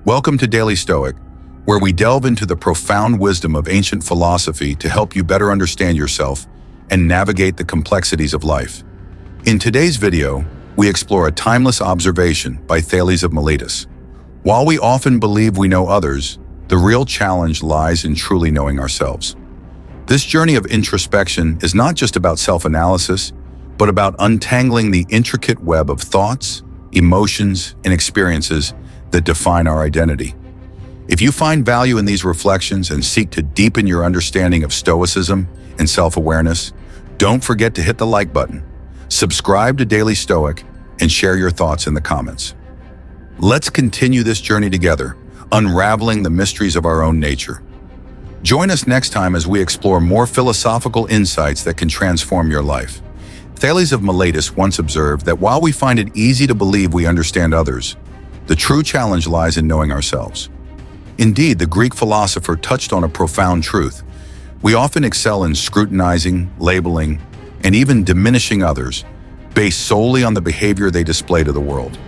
Welcome to Daily Stoic, where we delve into the profound wisdom of ancient philosophy to help you better understand yourself and navigate the complexities of life. In today's video, we explore a timeless observation by Thales of Miletus. While we often believe we know others, the real challenge lies in truly knowing ourselves. This journey of introspection is not just about self-analysis, but about untangling the intricate web of thoughts, emotions, and experiences that define our identity. If you find value in these reflections and seek to deepen your understanding of Stoicism and self-awareness, don't forget to hit the like button, subscribe to Daily Stoic, and share your thoughts in the comments. Let's continue this journey together, unraveling the mysteries of our own nature. Join us next time as we explore more philosophical insights that can transform your life. Thales of Miletus once observed that while we find it easy to believe we understand others, the true challenge lies in knowing ourselves. Indeed, the Greek philosopher touched on a profound truth. We often excel in scrutinizing, labeling, and even diminishing others, based solely on the behavior they display to the world.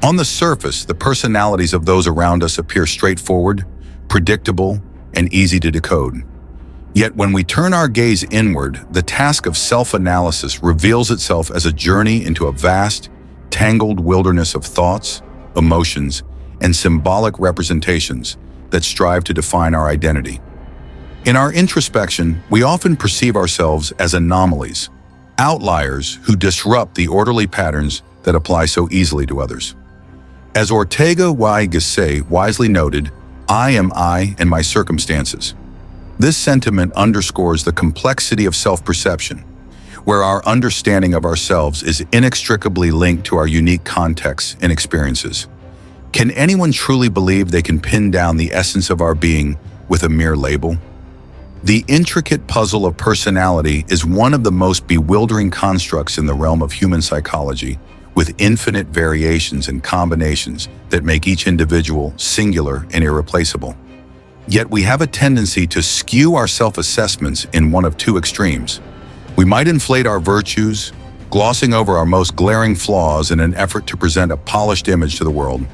On the surface, the personalities of those around us appear straightforward, predictable, and easy to decode. Yet when we turn our gaze inward, the task of self-analysis reveals itself as a journey into a vast, tangled wilderness of thoughts, emotions, and symbolic representations that strive to define our identity. In our introspection, we often perceive ourselves as anomalies, outliers who disrupt the orderly patterns that apply so easily to others. As Ortega y Gasset wisely noted, "I am I and my circumstances." This sentiment underscores the complexity of self-perception, where our understanding of ourselves is inextricably linked to our unique contexts and experiences. Can anyone truly believe they can pin down the essence of our being with a mere label? The intricate puzzle of personality is one of the most bewildering constructs in the realm of human psychology, with infinite variations and combinations that make each individual singular and irreplaceable. Yet we have a tendency to skew our self-assessments in one of two extremes. We might inflate our virtues, glossing over our most glaring flaws in an effort to present a polished image to the world.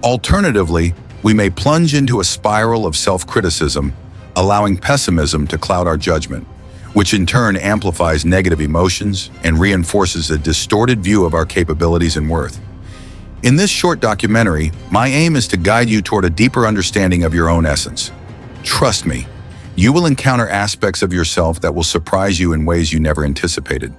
Alternatively, we may plunge into a spiral of self-criticism, allowing pessimism to cloud our judgment, which in turn amplifies negative emotions and reinforces a distorted view of our capabilities and worth. In this short documentary, my aim is to guide you toward a deeper understanding of your own essence. Trust me, you will encounter aspects of yourself that will surprise you in ways you never anticipated.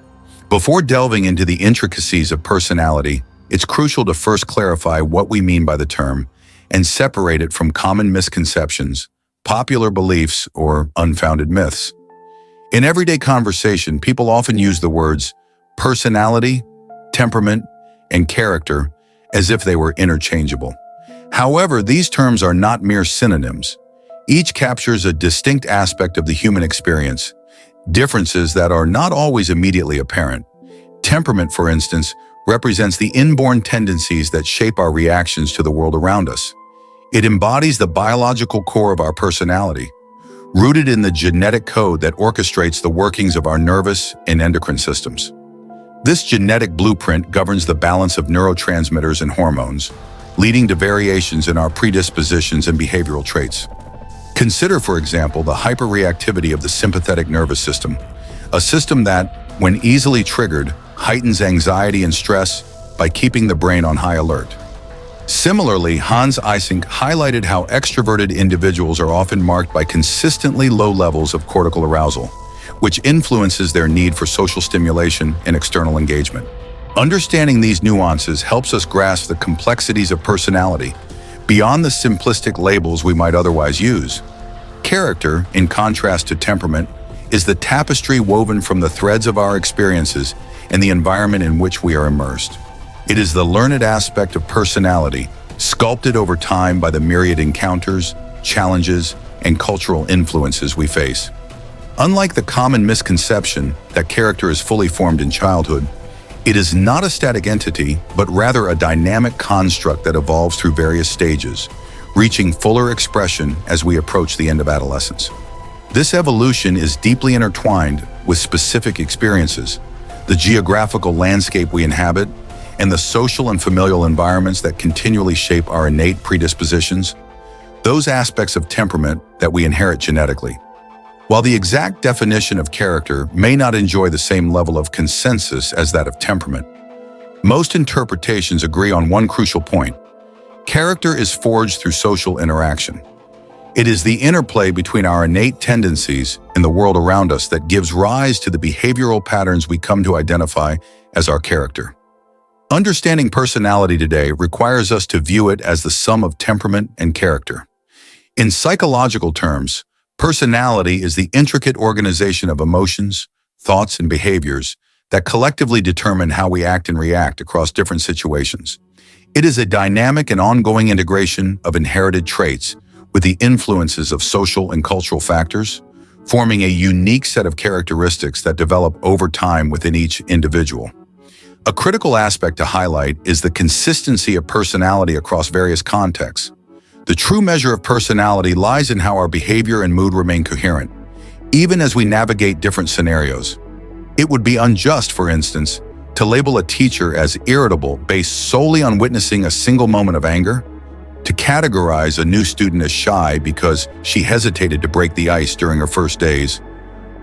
Before delving into the intricacies of personality, it's crucial to first clarify what we mean by the term and separate it from common misconceptions, popular beliefs, or unfounded myths. In everyday conversation, people often use the words personality, temperament, and character as if they were interchangeable. However, these terms are not mere synonyms. Each captures a distinct aspect of the human experience, differences that are not always immediately apparent. Temperament, for instance, represents the inborn tendencies that shape our reactions to the world around us. It embodies the biological core of our personality, rooted in the genetic code that orchestrates the workings of our nervous and endocrine systems. This genetic blueprint governs the balance of neurotransmitters and hormones, leading to variations in our predispositions and behavioral traits. Consider, for example, the hyperreactivity of the sympathetic nervous system, a system that, when easily triggered, heightens anxiety and stress by keeping the brain on high alert. Similarly, Hans Eysenck highlighted how extroverted individuals are often marked by consistently low levels of cortical arousal, which influences their need for social stimulation and external engagement. Understanding these nuances helps us grasp the complexities of personality beyond the simplistic labels we might otherwise use. Character, in contrast to temperament, is the tapestry woven from the threads of our experiences and the environment in which we are immersed. It is the learned aspect of personality, sculpted over time by the myriad encounters, challenges, and cultural influences we face. Unlike the common misconception that character is fully formed in childhood, it is not a static entity, but rather a dynamic construct that evolves through various stages, reaching fuller expression as we approach the end of adolescence. This evolution is deeply intertwined with specific experiences, the geographical landscape we inhabit, and the social and familial environments that continually shape our innate predispositions, those aspects of temperament that we inherit genetically. While the exact definition of character may not enjoy the same level of consensus as that of temperament, most interpretations agree on one crucial point. Character is forged through social interaction. It is the interplay between our innate tendencies and the world around us that gives rise to the behavioral patterns we come to identify as our character. Understanding personality today requires us to view it as the sum of temperament and character. In psychological terms, personality is the intricate organization of emotions, thoughts, and behaviors that collectively determine how we act and react across different situations. It is a dynamic and ongoing integration of inherited traits with the influences of social and cultural factors, forming a unique set of characteristics that develop over time within each individual. A critical aspect to highlight is the consistency of personality across various contexts. The true measure of personality lies in how our behavior and mood remain coherent, even as we navigate different scenarios. It would be unjust, for instance, to label a teacher as irritable based solely on witnessing a single moment of anger, to categorize a new student as shy because she hesitated to break the ice during her first days,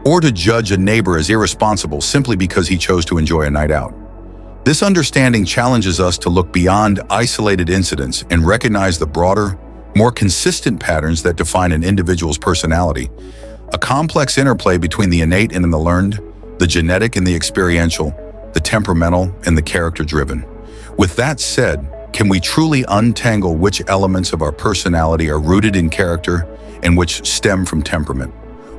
or to judge a neighbor as irresponsible simply because he chose to enjoy a night out. This understanding challenges us to look beyond isolated incidents and recognize the broader, more consistent patterns that define an individual's personality, a complex interplay between the innate and the learned, the genetic and the experiential, the temperamental and the character-driven. With that said, can we truly untangle which elements of our personality are rooted in character and which stem from temperament?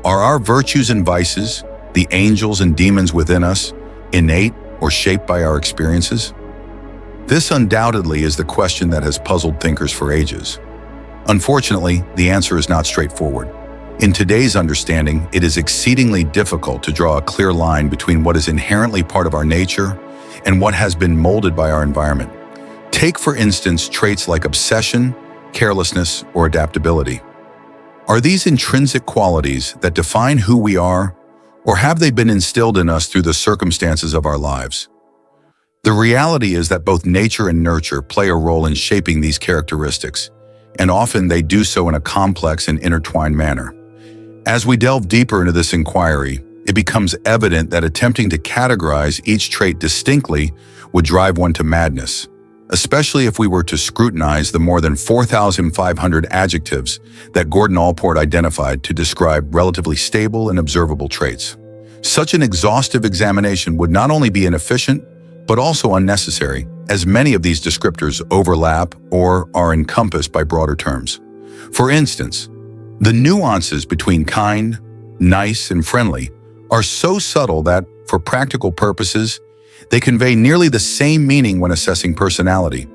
Are our virtues and vices, the angels and demons within us, innate or shaped by our experiences? This undoubtedly is the question that has puzzled thinkers for ages. Unfortunately, the answer is not straightforward. In today's understanding, it is exceedingly difficult to draw a clear line between what is inherently part of our nature and what has been molded by our environment. Take, for instance, traits like obsession, carelessness, or adaptability. Are these intrinsic qualities that define who we are, or have they been instilled in us through the circumstances of our lives? The reality is that both nature and nurture play a role in shaping these characteristics, and often they do so in a complex and intertwined manner. As we delve deeper into this inquiry, it becomes evident that attempting to categorize each trait distinctly would drive one to madness, especially if we were to scrutinize the more than 4,500 adjectives that Gordon Allport identified to describe relatively stable and observable traits. Such an exhaustive examination would not only be inefficient, but also unnecessary, as many of these descriptors overlap or are encompassed by broader terms. For instance, the nuances between kind, nice, and friendly are so subtle that, for practical purposes, they convey nearly the same meaning when assessing personality.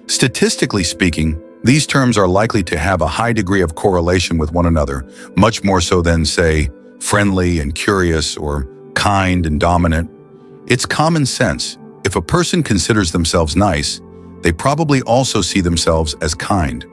Statistically speaking, these terms are likely to have a high degree of correlation with one another, much more so than, say, friendly and curious or kind and dominant. It's common sense. If a person considers themselves nice, they probably also see themselves as kind.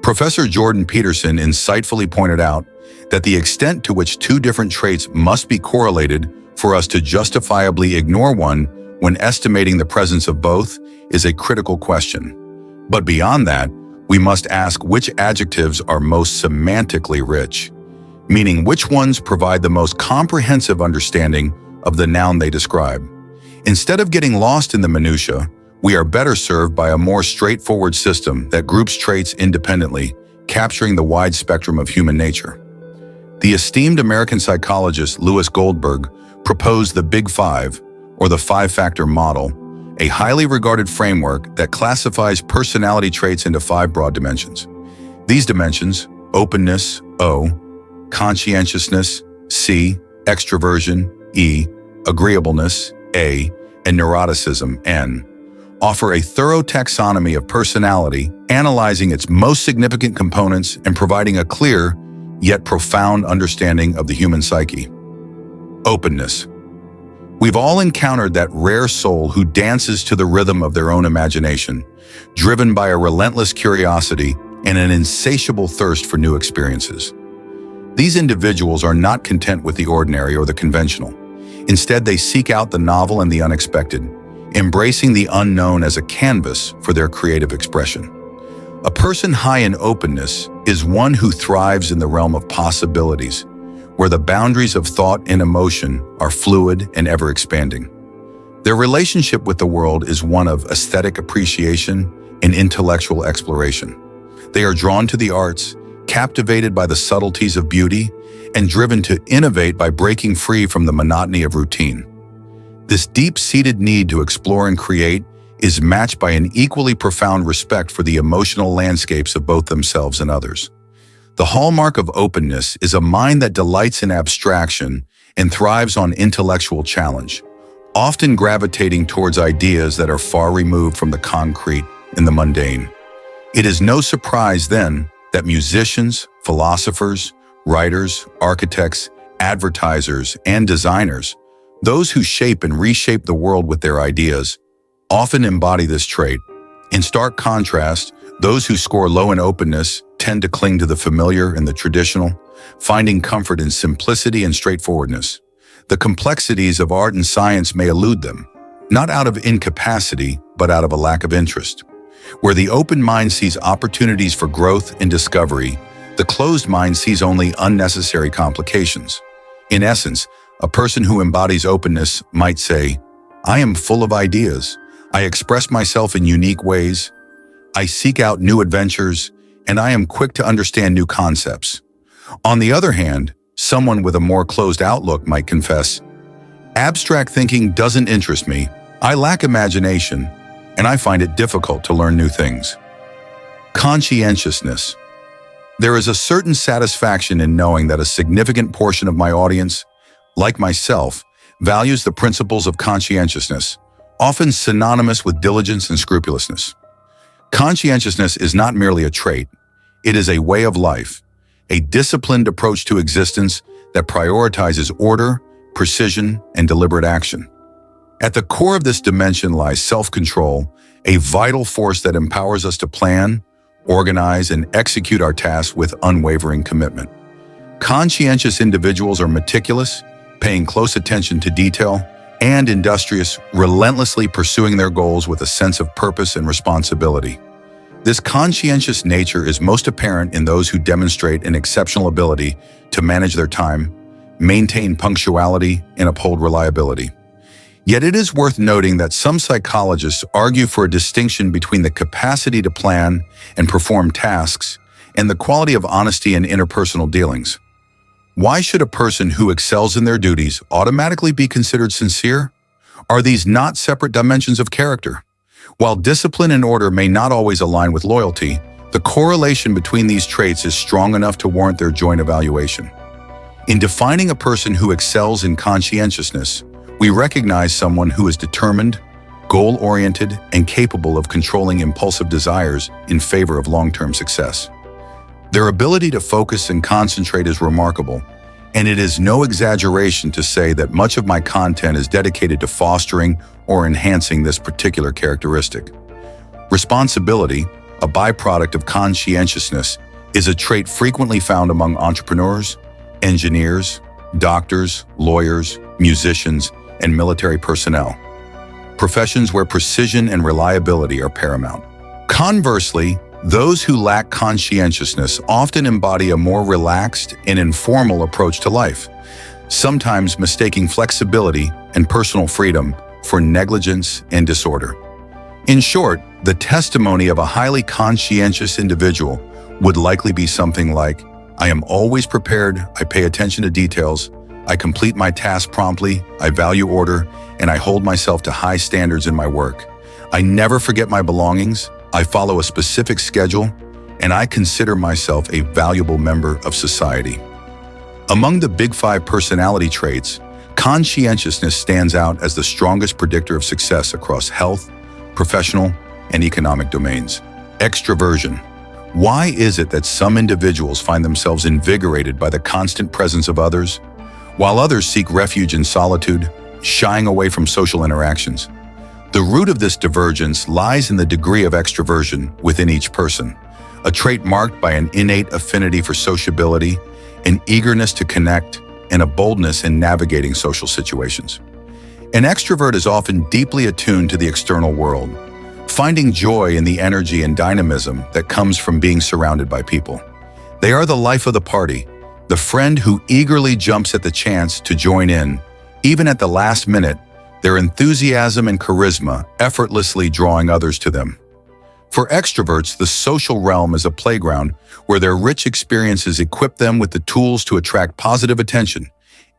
Professor Jordan Peterson insightfully pointed out that the extent to which two different traits must be correlated for us to justifiably ignore one when estimating the presence of both is a critical question. But beyond that, we must ask which adjectives are most semantically rich, meaning which ones provide the most comprehensive understanding of the noun they describe. Instead of getting lost in the minutiae, we are better served by a more straightforward system that groups traits independently, capturing the wide spectrum of human nature. The esteemed American psychologist Lewis Goldberg proposed the Big Five, or the five-factor model, a highly regarded framework that classifies personality traits into five broad dimensions. These dimensions, openness, O, conscientiousness, C, extroversion, E, agreeableness, A, and neuroticism, N, offer a thorough taxonomy of personality, analyzing its most significant components and providing a clear, yet profound understanding of the human psyche. Openness. We've all encountered that rare soul who dances to the rhythm of their own imagination, driven by a relentless curiosity and an insatiable thirst for new experiences. These individuals are not content with the ordinary or the conventional. Instead, they seek out the novel and the unexpected, embracing the unknown as a canvas for their creative expression. A person high in openness is one who thrives in the realm of possibilities, where the boundaries of thought and emotion are fluid and ever-expanding. Their relationship with the world is one of aesthetic appreciation and intellectual exploration. They are drawn to the arts, captivated by the subtleties of beauty, and driven to innovate by breaking free from the monotony of routine. This deep-seated need to explore and create is matched by an equally profound respect for the emotional landscapes of both themselves and others. The hallmark of openness is a mind that delights in abstraction and thrives on intellectual challenge, often gravitating towards ideas that are far removed from the concrete and the mundane. It is no surprise, then, that musicians, philosophers, writers, architects, advertisers, and designers, those who shape and reshape the world with their ideas, often embody this trait. In stark contrast, those who score low in openness tend to cling to the familiar and the traditional, finding comfort in simplicity and straightforwardness. The complexities of art and science may elude them, not out of incapacity, but out of a lack of interest. Where the open mind sees opportunities for growth and discovery, the closed mind sees only unnecessary complications. In essence, a person who embodies openness might say, "I am full of ideas. I express myself in unique ways. I seek out new adventures, and I am quick to understand new concepts." On the other hand, someone with a more closed outlook might confess, "Abstract thinking doesn't interest me. I lack imagination, and I find it difficult to learn new things." Conscientiousness. There is a certain satisfaction in knowing that a significant portion of my audience, like myself, values the principles of conscientiousness, often synonymous with diligence and scrupulousness. Conscientiousness is not merely a trait, it is a way of life, a disciplined approach to existence that prioritizes order, precision, and deliberate action. At the core of this dimension lies self-control, a vital force that empowers us to plan, organize, and execute our tasks with unwavering commitment. Conscientious individuals are meticulous, paying close attention to detail, and industrious, relentlessly pursuing their goals with a sense of purpose and responsibility. This conscientious nature is most apparent in those who demonstrate an exceptional ability to manage their time, maintain punctuality, and uphold reliability. Yet it is worth noting that some psychologists argue for a distinction between the capacity to plan and perform tasks and the quality of honesty in interpersonal dealings. Why should a person who excels in their duties automatically be considered sincere? Are these not separate dimensions of character? While discipline and order may not always align with loyalty, the correlation between these traits is strong enough to warrant their joint evaluation. In defining a person who excels in conscientiousness, we recognize someone who is determined, goal-oriented, and capable of controlling impulsive desires in favor of long-term success. Their ability to focus and concentrate is remarkable, and it is no exaggeration to say that much of my content is dedicated to fostering or enhancing this particular characteristic. Responsibility, a byproduct of conscientiousness, is a trait frequently found among entrepreneurs, engineers, doctors, lawyers, musicians, and military personnel, professions where precision and reliability are paramount. Conversely, those who lack conscientiousness often embody a more relaxed and informal approach to life, sometimes mistaking flexibility and personal freedom for negligence and disorder. In short, the testimony of a highly conscientious individual would likely be something like, "I am always prepared, I pay attention to details, I complete my tasks promptly, I value order, and I hold myself to high standards in my work. I never forget my belongings, I follow a specific schedule, and I consider myself a valuable member of society." Among the Big Five personality traits, conscientiousness stands out as the strongest predictor of success across health, professional, and economic domains. Extroversion. Why is it that some individuals find themselves invigorated by the constant presence of others, while others seek refuge in solitude, shying away from social interactions? The root of this divergence lies in the degree of extroversion within each person, a trait marked by an innate affinity for sociability, an eagerness to connect, and a boldness in navigating social situations. An extrovert is often deeply attuned to the external world, finding joy in the energy and dynamism that comes from being surrounded by people. They are the life of the party, the friend who eagerly jumps at the chance to join in, even at the last minute, their enthusiasm and charisma effortlessly drawing others to them. For extroverts, the social realm is a playground where their rich experiences equip them with the tools to attract positive attention,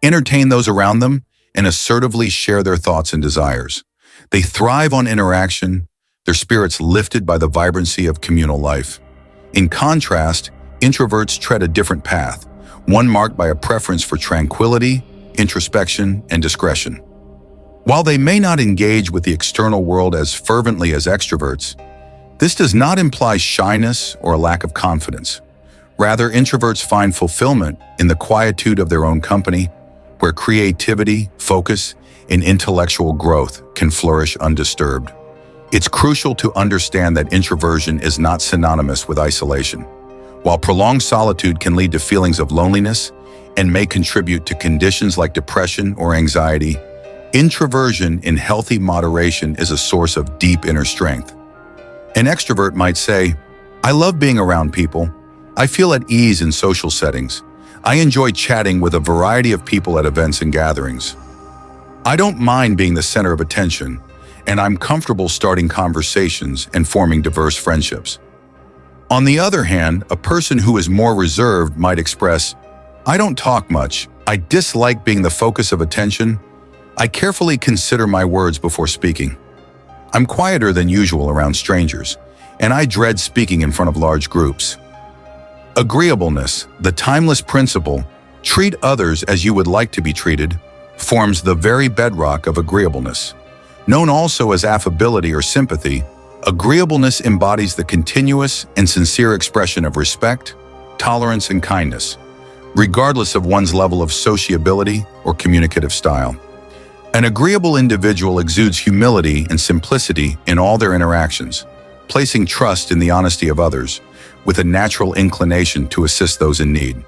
entertain those around them, and assertively share their thoughts and desires. They thrive on interaction, their spirits lifted by the vibrancy of communal life. In contrast, introverts tread a different path, one marked by a preference for tranquility, introspection, and discretion. While they may not engage with the external world as fervently as extroverts, this does not imply shyness or a lack of confidence. Rather, introverts find fulfillment in the quietude of their own company, where creativity, focus, and intellectual growth can flourish undisturbed. It's crucial to understand that introversion is not synonymous with isolation. While prolonged solitude can lead to feelings of loneliness and may contribute to conditions like depression or anxiety, introversion in healthy moderation is a source of deep inner strength. An extrovert might say, "I love being around people. I feel at ease in social settings. I enjoy chatting with a variety of people at events and gatherings. I don't mind being the center of attention, and I'm comfortable starting conversations and forming diverse friendships." On the other hand, a person who is more reserved might express, "I don't talk much. I dislike being the focus of attention. I carefully consider my words before speaking. I'm quieter than usual around strangers, and I dread speaking in front of large groups." Agreeableness, the timeless principle, treat others as you would like to be treated, forms the very bedrock of agreeableness. Known also as affability or sympathy, agreeableness embodies the continuous and sincere expression of respect, tolerance, and kindness, regardless of one's level of sociability or communicative style. An agreeable individual exudes humility and simplicity in all their interactions, placing trust in the honesty of others, with a natural inclination to assist those in need.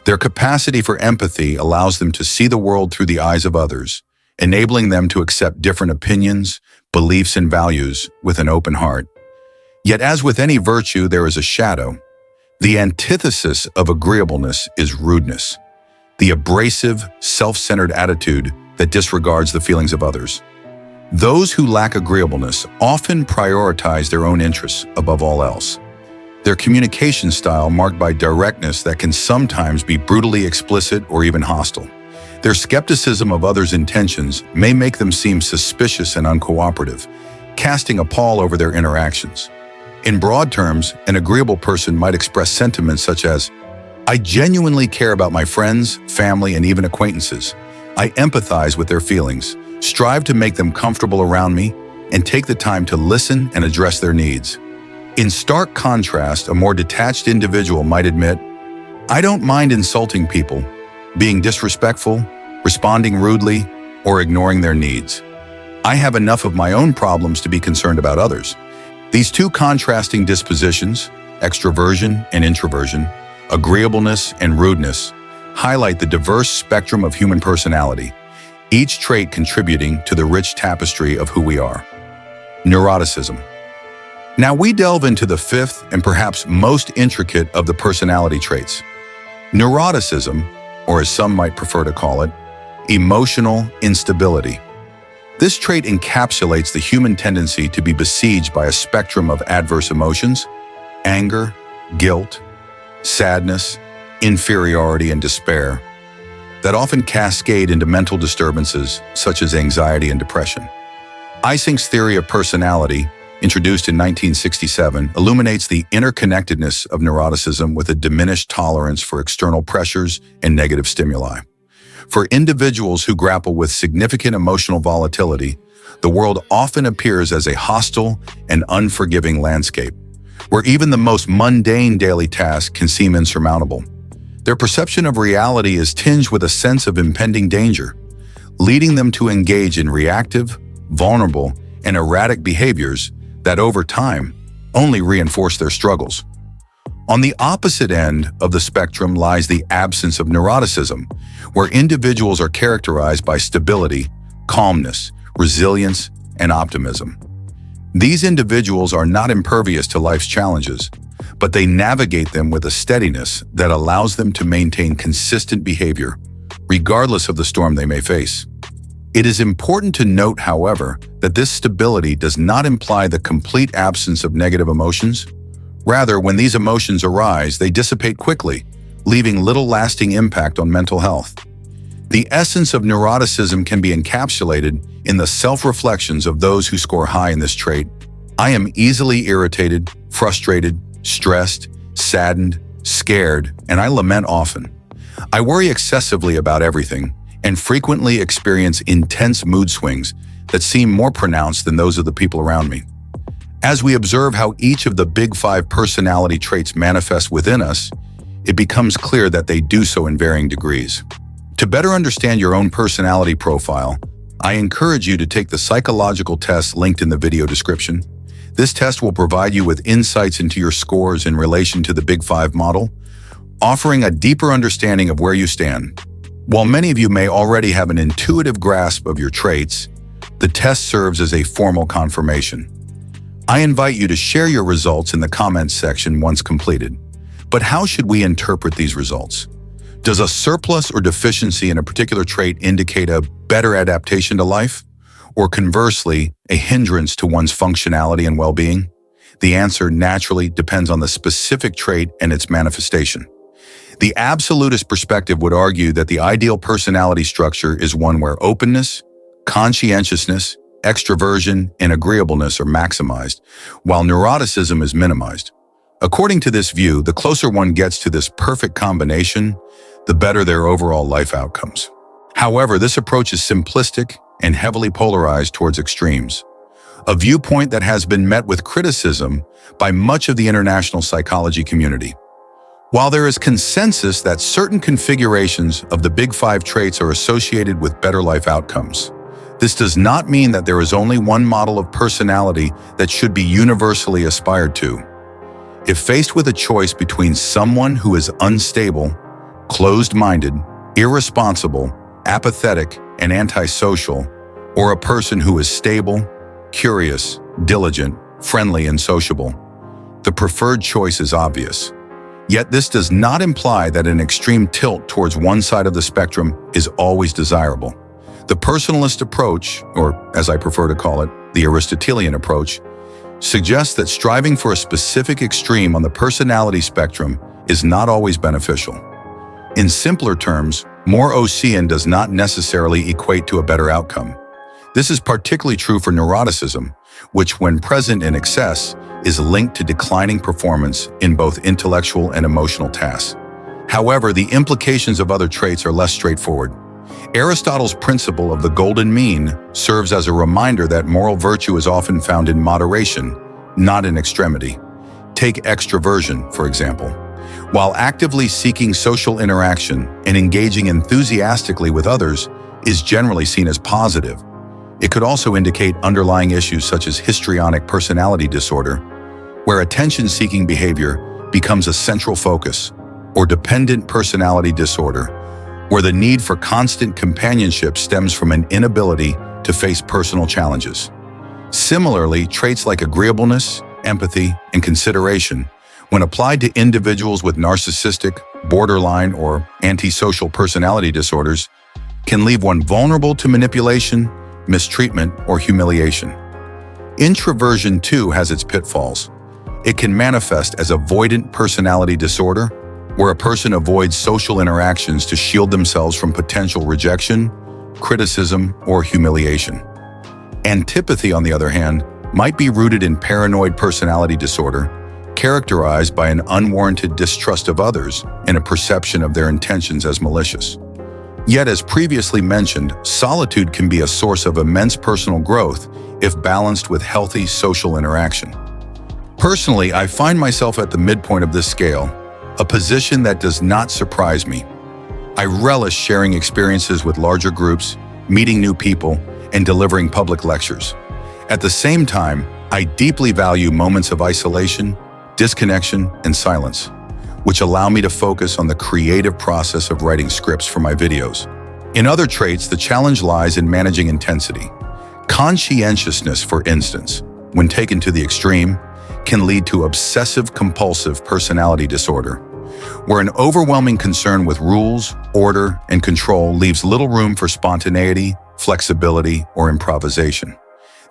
Their capacity for empathy allows them to see the world through the eyes of others, enabling them to accept different opinions, beliefs, and values with an open heart. Yet, as with any virtue, there is a shadow. The antithesis of agreeableness is rudeness, the abrasive, self-centered attitude that disregards the feelings of others. Those who lack agreeableness often prioritize their own interests above all else. Their communication style marked by directness that can sometimes be brutally explicit or even hostile. Their skepticism of others' intentions may make them seem suspicious and uncooperative, casting a pall over their interactions. In broad terms, an agreeable person might express sentiments such as, "I genuinely care about my friends, family, and even acquaintances. I empathize with their feelings, strive to make them comfortable around me, and take the time to listen and address their needs." In stark contrast, a more detached individual might admit, "I don't mind insulting people, being disrespectful, responding rudely, or ignoring their needs. I have enough of my own problems to be concerned about others." These two contrasting dispositions, extroversion and introversion, agreeableness and rudeness, highlight the diverse spectrum of human personality, each trait contributing to the rich tapestry of who we are. Neuroticism. Now we delve into the fifth and perhaps most intricate of the personality traits. Neuroticism, or as some might prefer to call it, emotional instability. This trait encapsulates the human tendency to be besieged by a spectrum of adverse emotions, anger, guilt, sadness, inferiority, and despair, that often cascade into mental disturbances such as anxiety and depression. Eysenck's theory of personality, introduced in 1967, illuminates the interconnectedness of neuroticism with a diminished tolerance for external pressures and negative stimuli. For individuals who grapple with significant emotional volatility, the world often appears as a hostile and unforgiving landscape, where even the most mundane daily task can seem insurmountable. Their perception of reality is tinged with a sense of impending danger, leading them to engage in reactive, vulnerable, and erratic behaviors that over time only reinforce their struggles. On the opposite end of the spectrum lies the absence of neuroticism, where individuals are characterized by stability, calmness, resilience, and optimism. These individuals are not impervious to life's challenges, but they navigate them with a steadiness that allows them to maintain consistent behavior, regardless of the storm they may face. It is important to note, however, that this stability does not imply the complete absence of negative emotions. Rather, when these emotions arise, they dissipate quickly, leaving little lasting impact on mental health. The essence of neuroticism can be encapsulated in the self-reflections of those who score high in this trait. I am easily irritated, frustrated, stressed, saddened, scared, and I lament often. I worry excessively about everything and frequently experience intense mood swings that seem more pronounced than those of the people around me. As we observe how each of the big five personality traits manifest within us, it becomes clear that they do so in varying degrees. To better understand your own personality profile, I encourage you to take the psychological test linked in the video description. This test will provide you with insights into your scores in relation to the Big Five model, offering a deeper understanding of where you stand. While many of you may already have an intuitive grasp of your traits, the test serves as a formal confirmation. I invite you to share your results in the comments section once completed. But how should we interpret these results? Does a surplus or deficiency in a particular trait indicate a better adaptation to life? Or conversely, a hindrance to one's functionality and well-being? The answer naturally depends on the specific trait and its manifestation. The absolutist perspective would argue that the ideal personality structure is one where openness, conscientiousness, extroversion, and agreeableness are maximized, while neuroticism is minimized. According to this view, the closer one gets to this perfect combination, the better their overall life outcomes. However, this approach is simplistic and heavily polarized towards extremes, a viewpoint that has been met with criticism by much of the international psychology community. While there is consensus that certain configurations of the Big Five traits are associated with better life outcomes, this does not mean that there is only one model of personality that should be universally aspired to. If faced with a choice between someone who is unstable, closed-minded, irresponsible, apathetic, and antisocial, or a person who is stable, curious, diligent, friendly, and sociable, the preferred choice is obvious. Yet this does not imply that an extreme tilt towards one side of the spectrum is always desirable. The personalist approach, or as I prefer to call it, the Aristotelian approach, suggests that striving for a specific extreme on the personality spectrum is not always beneficial. In simpler terms, more Ocean does not necessarily equate to a better outcome. This is particularly true for neuroticism, which when present in excess is linked to declining performance in both intellectual and emotional tasks. However, the implications of other traits are less straightforward. Aristotle's principle of the golden mean serves as a reminder that moral virtue is often found in moderation, not in extremity. Take extroversion, for example. While actively seeking social interaction and engaging enthusiastically with others is generally seen as positive, it could also indicate underlying issues such as histrionic personality disorder, where attention-seeking behavior becomes a central focus, or dependent personality disorder, where the need for constant companionship stems from an inability to face personal challenges. Similarly, traits like agreeableness, empathy, and consideration, when applied to individuals with narcissistic, borderline, or antisocial personality disorders, can leave one vulnerable to manipulation, mistreatment, or humiliation. Introversion, too, has its pitfalls. It can manifest as avoidant personality disorder, where a person avoids social interactions to shield themselves from potential rejection, criticism, or humiliation. Antipathy, on the other hand, might be rooted in paranoid personality disorder, characterized by an unwarranted distrust of others and a perception of their intentions as malicious. Yet, as previously mentioned, solitude can be a source of immense personal growth if balanced with healthy social interaction. Personally, I find myself at the midpoint of this scale, a position that does not surprise me. I relish sharing experiences with larger groups, meeting new people, and delivering public lectures. At the same time, I deeply value moments of isolation, disconnection, and silence, which allow me to focus on the creative process of writing scripts for my videos. In other traits, the challenge lies in managing intensity. Conscientiousness, for instance, when taken to the extreme, can lead to obsessive-compulsive personality disorder, where an overwhelming concern with rules, order, and control leaves little room for spontaneity, flexibility, or improvisation.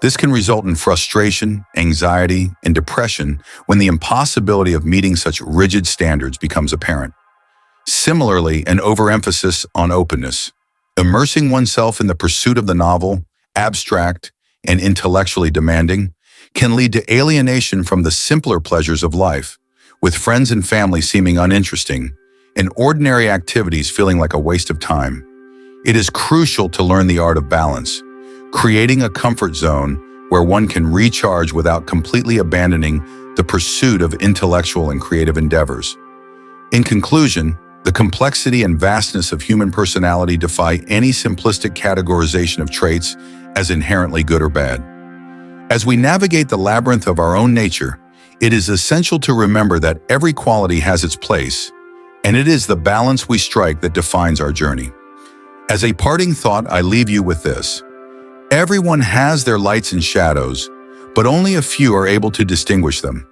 This can result in frustration, anxiety, and depression when the impossibility of meeting such rigid standards becomes apparent. Similarly, an overemphasis on openness, immersing oneself in the pursuit of the novel, abstract, and intellectually demanding, can lead to alienation from the simpler pleasures of life, with friends and family seeming uninteresting, and ordinary activities feeling like a waste of time. It is crucial to learn the art of balance, creating a comfort zone where one can recharge without completely abandoning the pursuit of intellectual and creative endeavors. In conclusion, the complexity and vastness of human personality defy any simplistic categorization of traits as inherently good or bad. As we navigate the labyrinth of our own nature, it is essential to remember that every quality has its place, and it is the balance we strike that defines our journey. As a parting thought, I leave you with this. Everyone has their lights and shadows, but only a few are able to distinguish them.